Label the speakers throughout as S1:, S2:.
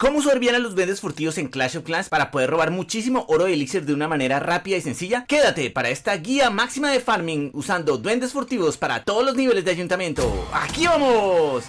S1: ¿Cómo usar bien a los duendes furtivos en Clash of Clans para poder robar muchísimo oro de elixir de una manera rápida y sencilla? Quédate para esta guía máxima de farming usando duendes furtivos para todos los niveles de ayuntamiento. ¡Aquí vamos!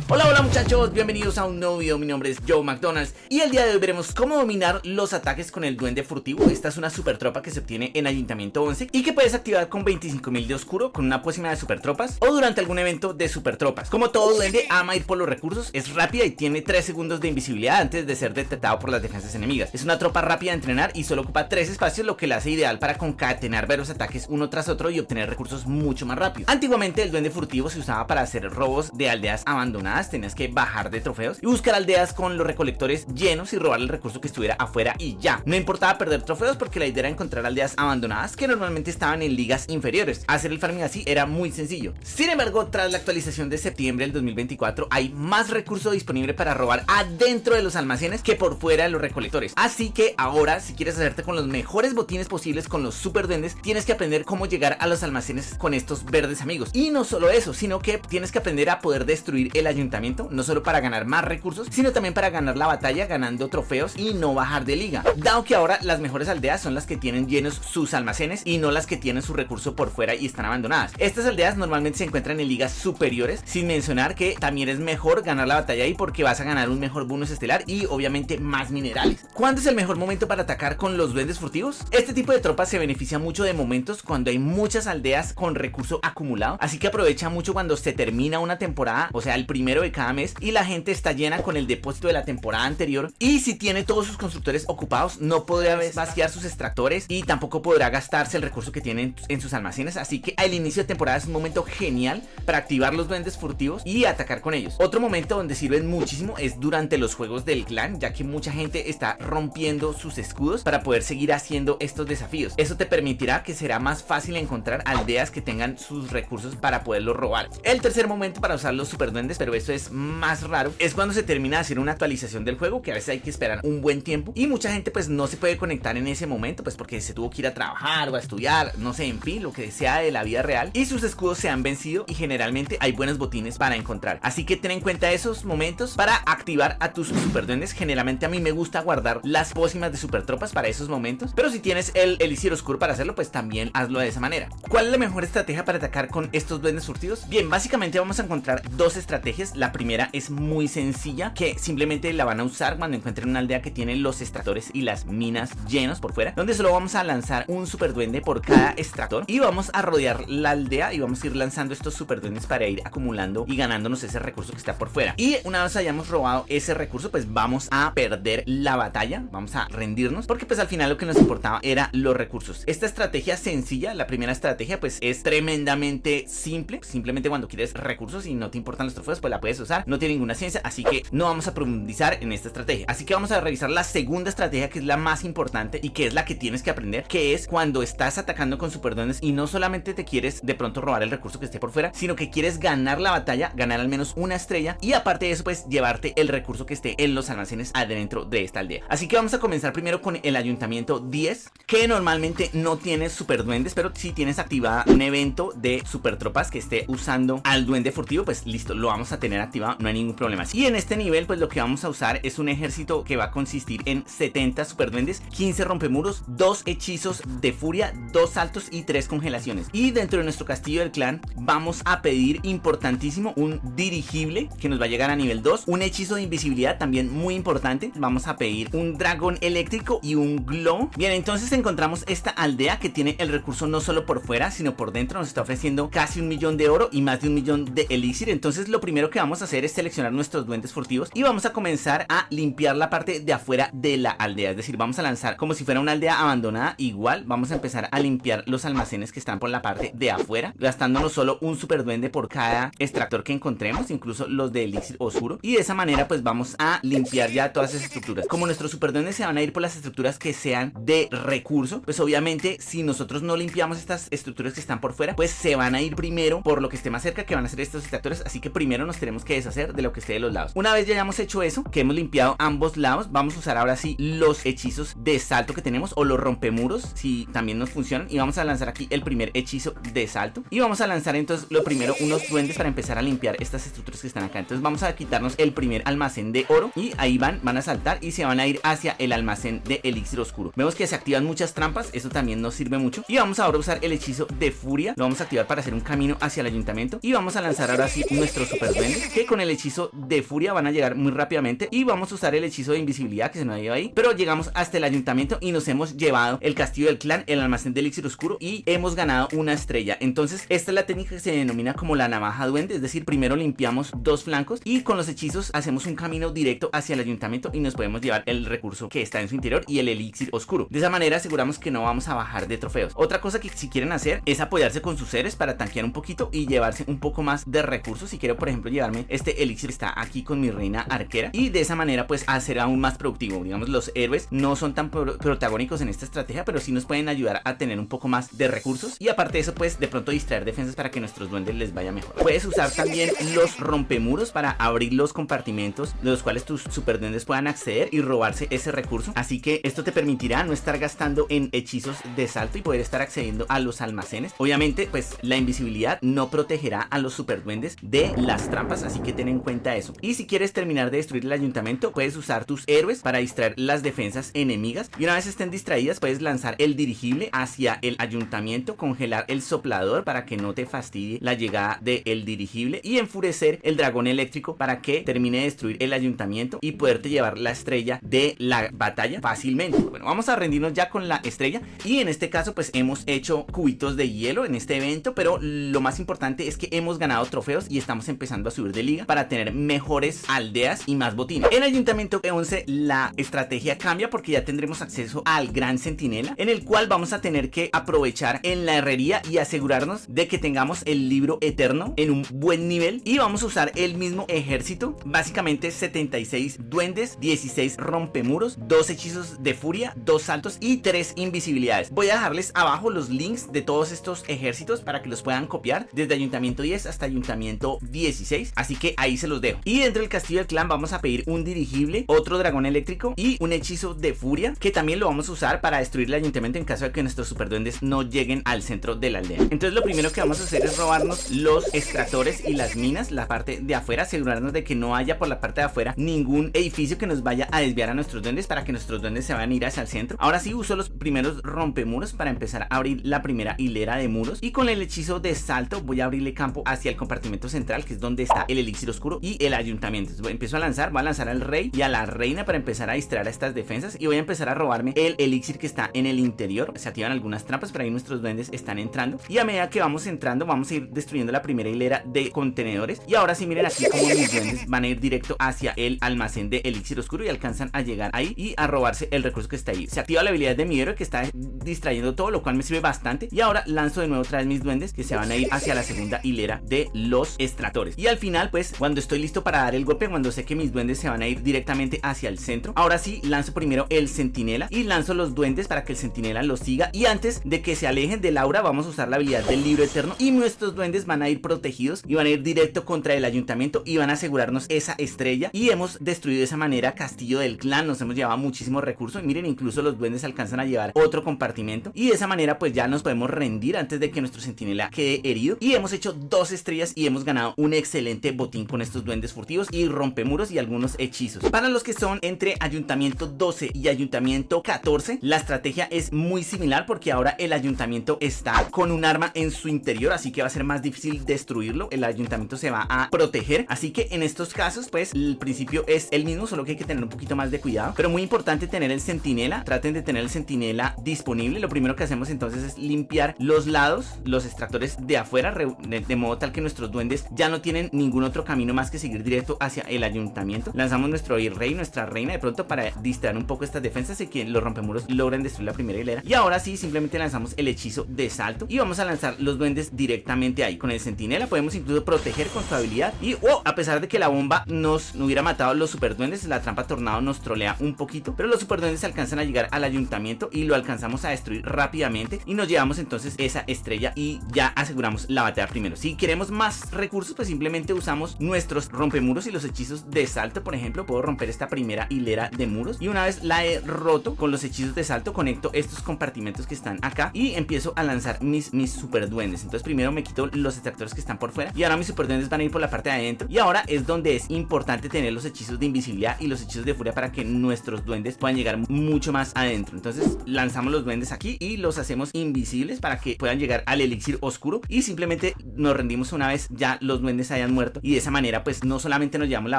S1: Hola muchachos, bienvenidos a un nuevo video. Mi nombre es Joe McDonald's y el día de hoy veremos cómo dominar los ataques con el duende furtivo. Esta es una super tropa que se obtiene en Ayuntamiento 11 y que puedes activar con 25.000 de oscuro, con una pócima de super tropas o durante algún evento de super tropas. Como todo duende ama ir por los recursos, es rápida y tiene 3 segundos de invisibilidad antes de ser detectado por las defensas enemigas. Es una tropa rápida de entrenar y solo ocupa 3 espacios, lo que la hace ideal para concatenar varios ataques uno tras otro y obtener recursos mucho más rápido. Antiguamente el duende furtivo se usaba para hacer robos de aldeas abandonadas. Tenías que bajar de trofeos y buscar aldeas con los recolectores llenos y robar el recurso que estuviera afuera y ya. No importaba perder trofeos porque la idea era encontrar aldeas abandonadas que normalmente estaban en ligas inferiores. Hacer el farming así era muy sencillo. Sin embargo, tras la actualización de septiembre del 2024 hay más recurso disponible para robar adentro de los almacenes que por fuera de los recolectores. Así que ahora, si quieres hacerte con los mejores botines posibles con los super duendes, tienes que aprender cómo llegar a los almacenes con estos verdes amigos. Y no solo eso, sino que tienes que aprender a poder destruir el ayuntamiento, no solo para ganar más recursos, sino también para ganar la batalla ganando trofeos y no bajar de liga, dado que ahora las mejores aldeas son las que tienen llenos sus almacenes y no las que tienen su recurso por fuera y están abandonadas. Estas aldeas normalmente se encuentran en ligas superiores, sin mencionar que también es mejor ganar la batalla ahí porque vas a ganar un mejor bonus estelar y obviamente más minerales. ¿Cuándo es el mejor momento para atacar con los duendes furtivos? Este tipo de tropas se beneficia mucho de momentos cuando hay muchas aldeas con recurso acumulado, así que aprovecha mucho cuando se termina una temporada, o sea el primero de cada mes, y la gente está llena con el depósito de la temporada anterior, y si tiene todos sus constructores ocupados no podrá vaciar sus extractores y tampoco podrá gastarse el recurso que tiene en sus almacenes. Así que al inicio de temporada es un momento genial para activar los duendes furtivos y atacar con ellos. Otro momento donde sirven muchísimo es durante los juegos del clan, ya que mucha gente está rompiendo sus escudos para poder seguir haciendo estos desafíos. Eso te permitirá que será más fácil encontrar aldeas que tengan sus recursos para poderlos robar. El tercer momento para usar los super duendes, pero eso es más raro, es cuando se termina de hacer una actualización del juego, que a veces hay que esperar un buen tiempo y mucha gente pues no se puede conectar en ese momento, pues porque se tuvo que ir a trabajar o a estudiar, no sé, en fin, lo que sea de la vida real, y sus escudos se han vencido y generalmente hay buenos botines para encontrar. Así que ten en cuenta esos momentos para activar a tus super duendes. Generalmente a mí me gusta guardar las pócimas de super tropas para esos momentos, pero si tienes el elixir oscuro para hacerlo, pues también hazlo de esa manera. ¿Cuál es la mejor estrategia para atacar con estos duendes furtivos? Bien, básicamente vamos a encontrar dos estrategias. La primera es muy sencilla, que simplemente la van a usar cuando encuentren una aldea que tiene los extractores y las minas llenos por fuera, donde solo vamos a lanzar un super duende por cada extractor y vamos a rodear la aldea y vamos a ir lanzando estos super duendes para ir acumulando y ganándonos ese recurso que está por fuera. Y una vez hayamos robado ese recurso, pues vamos a perder la batalla, vamos a rendirnos, porque pues al final lo que nos importaba era los recursos. Esta estrategia sencilla, la primera estrategia, pues es tremendamente simple. Simplemente cuando quieres recursos y no te importan los trofeos, pues la puedes usar, no tiene ninguna ciencia, así que no vamos a profundizar en esta estrategia. Así que vamos a revisar la segunda estrategia, que es la más importante y que es la que tienes que aprender, que es cuando estás atacando con super duendes y no solamente te quieres de pronto robar el recurso que esté por fuera, sino que quieres ganar la batalla, ganar al menos una estrella y aparte de eso pues llevarte el recurso que esté en los almacenes adentro de esta aldea. Así que vamos a comenzar primero con el ayuntamiento 10, que normalmente no tienes super duendes, pero si tienes activada un evento de super tropas que esté usando al duende furtivo, pues listo, lo vamos a tener activado, no hay ningún problema. Y en este nivel pues lo que vamos a usar es un ejército que va a consistir en 70 super duendes, 15 rompemuros, 2 hechizos de furia, 2 saltos y 3 congelaciones. Y dentro de nuestro castillo del clan vamos a pedir, importantísimo, un dirigible que nos va a llegar a nivel 2, un hechizo de invisibilidad también muy importante, vamos a pedir un dragón eléctrico y un glow. Bien, entonces encontramos esta aldea que tiene el recurso no solo por fuera sino por dentro, nos está ofreciendo casi 1 millón de oro y más de 1 millón de elixir. Entonces lo primero que vamos a hacer es seleccionar nuestros duendes furtivos y vamos a comenzar a limpiar la parte de afuera de la aldea, es decir, vamos a lanzar como si fuera una aldea abandonada. Igual vamos a empezar a limpiar los almacenes que están por la parte de afuera, gastándonos solo un super duende por cada extractor que encontremos, incluso los de elixir oscuro, y de esa manera pues vamos a limpiar ya todas esas estructuras. Como nuestros super duendes se van a ir por las estructuras que sean de recurso, pues obviamente si nosotros no limpiamos estas estructuras que están por fuera, pues se van a ir primero por lo que esté más cerca, que van a ser estos extractores. Así que primero nos tenemos que deshacer de lo que esté de los lados. Una vez ya hayamos hecho eso, que hemos limpiado ambos lados, vamos a usar ahora sí los hechizos de salto que tenemos, o los rompemuros si también nos funcionan, y vamos a lanzar aquí el primer hechizo de salto, y vamos a lanzar entonces lo primero unos duendes para empezar a limpiar estas estructuras que están acá. Entonces vamos a quitarnos el primer almacén de oro, y ahí van a saltar y se van a ir hacia el almacén de elixir oscuro. Vemos que se activan muchas trampas, eso también nos sirve mucho, y vamos ahora a usar el hechizo de furia, lo vamos a activar para hacer un camino hacia el ayuntamiento, y vamos a lanzar ahora sí nuestros super duendes, que con el hechizo de furia van a llegar muy rápidamente, y vamos a usar el hechizo de invisibilidad que se nos lleva ahí, pero llegamos hasta el ayuntamiento y nos hemos llevado el castillo del clan, el almacén de elixir oscuro, y hemos ganado una estrella. Entonces esta es la técnica que se denomina como la navaja duende, es decir, primero limpiamos dos flancos y con los hechizos hacemos un camino directo hacia el ayuntamiento y nos podemos llevar el recurso que está en su interior y el elixir oscuro. De esa manera aseguramos que no vamos a bajar de trofeos. Otra cosa que si quieren hacer es apoyarse con sus héroes para tanquear un poquito y llevarse un poco más de recursos. Si quiero por ejemplo llevarme este elixir que está aquí con mi reina arquera, y de esa manera pues hacer aún más productivo. Digamos, los héroes no son tan protagónicos en esta estrategia, pero sí nos pueden ayudar a tener un poco más de recursos, y aparte de eso pues de pronto distraer defensas para que nuestros duendes les vaya mejor. Puedes usar también los rompemuros para abrir los compartimentos de los cuales tus super duendes puedan acceder y robarse ese recurso, así que esto te permitirá no estar gastando en hechizos de salto y poder estar accediendo a los almacenes. Obviamente pues la invisibilidad no protegerá a los super duendes de las trampas, así que ten en cuenta eso. Y si quieres terminar de destruir el ayuntamiento, puedes usar tus héroes para distraer las defensas enemigas, y una vez estén distraídas puedes lanzar el dirigible hacia el ayuntamiento, congelar el soplador para que no te fastidie la llegada del dirigible, y enfurecer el dragón eléctrico para que termine de destruir el ayuntamiento y poderte llevar la estrella de la batalla fácilmente. Bueno, vamos a rendirnos ya con la estrella, y en este caso pues hemos hecho cubitos de hielo en este evento, pero lo más importante es que hemos ganado trofeos y estamos empezando a subir de liga para tener mejores aldeas y más botines. En ayuntamiento 11 la estrategia cambia porque ya tendremos acceso al gran centinela, en el cual vamos a tener que aprovechar en la herrería y asegurarnos de que tengamos el libro eterno en un buen nivel, y vamos a usar el mismo ejército, básicamente 76 duendes, 16 rompemuros, 2 hechizos de furia, 2 saltos y 3 invisibilidades. Voy a dejarles abajo los links de todos estos ejércitos para que los puedan copiar desde ayuntamiento 10 hasta ayuntamiento 16, así que ahí se los dejo. Y dentro del castillo del clan vamos a pedir un dirigible, otro dragón eléctrico y un hechizo de furia, que también lo vamos a usar para destruir el ayuntamiento en caso de que nuestros super duendes no lleguen al centro de la aldea. Entonces lo primero que vamos a hacer es robarnos los extractores y las minas, la parte de afuera, asegurarnos de que no haya por la parte de afuera ningún edificio que nos vaya a desviar a nuestros duendes para que nuestros duendes se van a ir hacia el centro. Ahora sí uso los primeros rompemuros para empezar a abrir la primera hilera de muros, y con el hechizo de salto voy a abrirle campo hacia el compartimento central, que es donde está el elixir oscuro y el ayuntamiento. Entonces empiezo a lanzar, voy a lanzar al rey y a la reina para empezar a distraer a estas defensas, y voy a empezar a robarme el elixir que está en el interior. Se activan algunas trampas, pero ahí nuestros duendes están entrando, y a medida que vamos entrando vamos a ir destruyendo la primera hilera de contenedores. Y ahora sí, miren aquí como mis duendes van a ir directo hacia el almacén de elixir oscuro y alcanzan a llegar ahí y a robarse el recurso que está ahí. Se activa la habilidad de mi héroe que está distrayendo todo, lo cual me sirve bastante, y ahora lanzo de nuevo otra vez mis duendes que se van a ir hacia la segunda hilera de los extractores. Y al final pues cuando estoy listo para dar el golpe, cuando sé que mis duendes se van a ir directamente hacia el centro, ahora sí lanzo primero el centinela y lanzo los duendes para que el centinela los siga, y antes de que se alejen del aura vamos a usar la habilidad del libro eterno, y nuestros duendes van a ir protegidos y van a ir directo contra el ayuntamiento y van a asegurarnos esa estrella. Y hemos destruido de esa manera castillo del clan, nos hemos llevado muchísimos recursos, y miren, incluso los duendes alcanzan a llevar otro compartimento, y de esa manera pues ya nos podemos rendir antes de que nuestro centinela quede herido, y hemos hecho 2 estrellas y hemos ganado un excelente botín con estos duendes furtivos y rompemuros y algunos hechizos. Para los que son entre ayuntamiento 12 y ayuntamiento 14, la estrategia es muy similar porque ahora el ayuntamiento está con un arma en su interior, así que va a ser más difícil destruirlo. El ayuntamiento se va a proteger, así que en estos casos pues el principio es el mismo, solo que hay que tener un poquito más de cuidado, pero muy importante tener el centinela. Traten de tener el centinela disponible. Lo primero que hacemos entonces es limpiar los lados, los extractores de afuera, de modo tal que nuestros duendes ya no tienen ningún otro camino más que seguir directo hacia el ayuntamiento. Lanzamos nuestro rey, nuestra reina de pronto para distraer un poco estas defensas y que los rompemuros logren destruir la primera hilera. Y ahora sí, simplemente lanzamos el hechizo de salto y vamos a lanzar los duendes directamente ahí. Con el centinela podemos incluso proteger con su habilidad, y a pesar de que la bomba no hubiera matado a los super duendes, la trampa tornado nos trolea un poquito, pero los super duendes alcanzan a llegar al ayuntamiento y lo alcanzamos a destruir rápidamente, y nos llevamos entonces esa estrella y ya aseguramos la batalla primero. Si queremos más recursos, pues simplemente usamos nuestros rompemuros y los hechizos de salto. Por ejemplo, puedo romper esta primera hilera de muros y una vez la he roto con los hechizos de salto, conecto estos compartimentos que están acá y empiezo a lanzar mis super duendes. Entonces primero me quito los extractores que están por fuera y ahora mis super duendes van a ir por la parte de adentro, y ahora es donde es importante tener los hechizos de invisibilidad y los hechizos de furia para que nuestros duendes puedan llegar mucho más adentro. Entonces lanzamos los duendes aquí y los hacemos invisibles para que puedan llegar al elixir oscuro, y simplemente nos rendimos una vez ya los duendes hayan muerto, y de esa manera pues no solamente nos llevamos la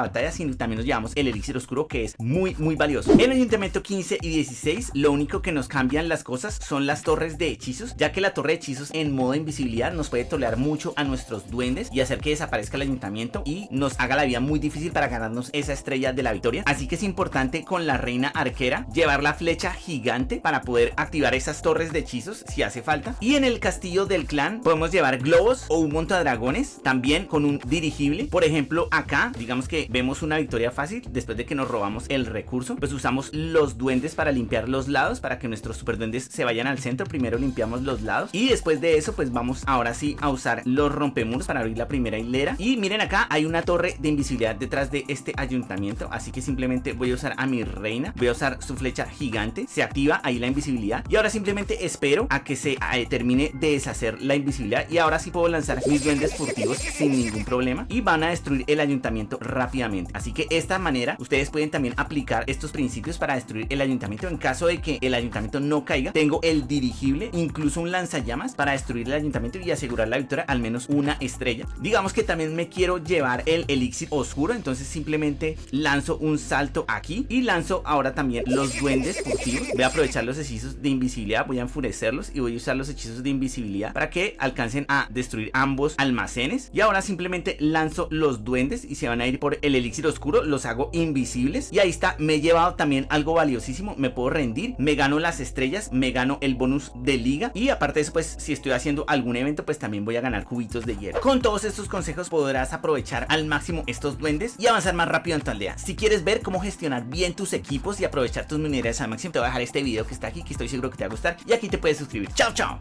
S1: batalla, sino también nos llevamos el elixir oscuro, que es muy valioso. En el ayuntamiento 15 y 16 lo único que nos cambian las cosas son las torres de hechizos, ya que la torre de hechizos en modo invisibilidad nos puede tolerar mucho a nuestros duendes y hacer que desaparezca el ayuntamiento y nos haga la vida muy difícil para ganarnos esa estrella de la victoria. Así que es importante con la reina arquera llevar la flecha gigante para poder activar esas torres de hechizos si hace falta. Y en el castillo del clan podemos llevar globos o un montadragones, también con un dirigible. Por ejemplo, acá digamos que vemos una victoria fácil después de que nos robamos el recurso, pues usamos los duendes para limpiar los lados, para que nuestros super duendes se vayan al centro. Primero limpiamos los lados y después de eso pues vamos ahora sí a usar los rompemuros para abrir la primera hilera. Y miren, acá hay una torre de invisibilidad detrás de este ayuntamiento, así que simplemente voy a usar a mi reina, voy a usar su flecha gigante, se activa ahí la invisibilidad y ahora simplemente espero a que se termine de deshacer la invisibilidad, y ahora sí puedo lanzar mis duendes furtivos sin ningún problema y van a destruir el ayuntamiento rápidamente. Así que de esta manera ustedes pueden también aplicar estos principios para destruir el ayuntamiento. En caso de que el ayuntamiento no caiga, tengo el dirigible, incluso un lanzallamas para destruir el ayuntamiento y asegurar la victoria, al menos una estrella. Digamos que también me quiero llevar el elixir oscuro, entonces simplemente lanzo un salto aquí y lanzo ahora también los duendes furtivos. Voy a aprovechar los hechizos de invisibilidad, voy a enfurecerlos y voy a usar los hechizos de invisibilidad para que alcancen a destruir ambos almacenes. Y ahora simplemente lanzo los duendes y se van a ir por el elixir oscuro, los hago invisibles y ahí está. Me he llevado también algo valiosísimo, me puedo rendir, me gano las estrellas, me gano el bonus de liga y aparte de eso pues si estoy haciendo algún evento pues también voy a ganar cubitos de hierro. Con todos estos consejos podrás aprovechar al máximo estos duendes y avanzar más rápido en tu aldea. Si quieres ver cómo gestionar bien tus equipos y aprovechar tus minerales al máximo, te voy a dejar este video que está aquí, que estoy seguro que te va a gustar, y aquí te puedes suscribir. ¡Chao, chao!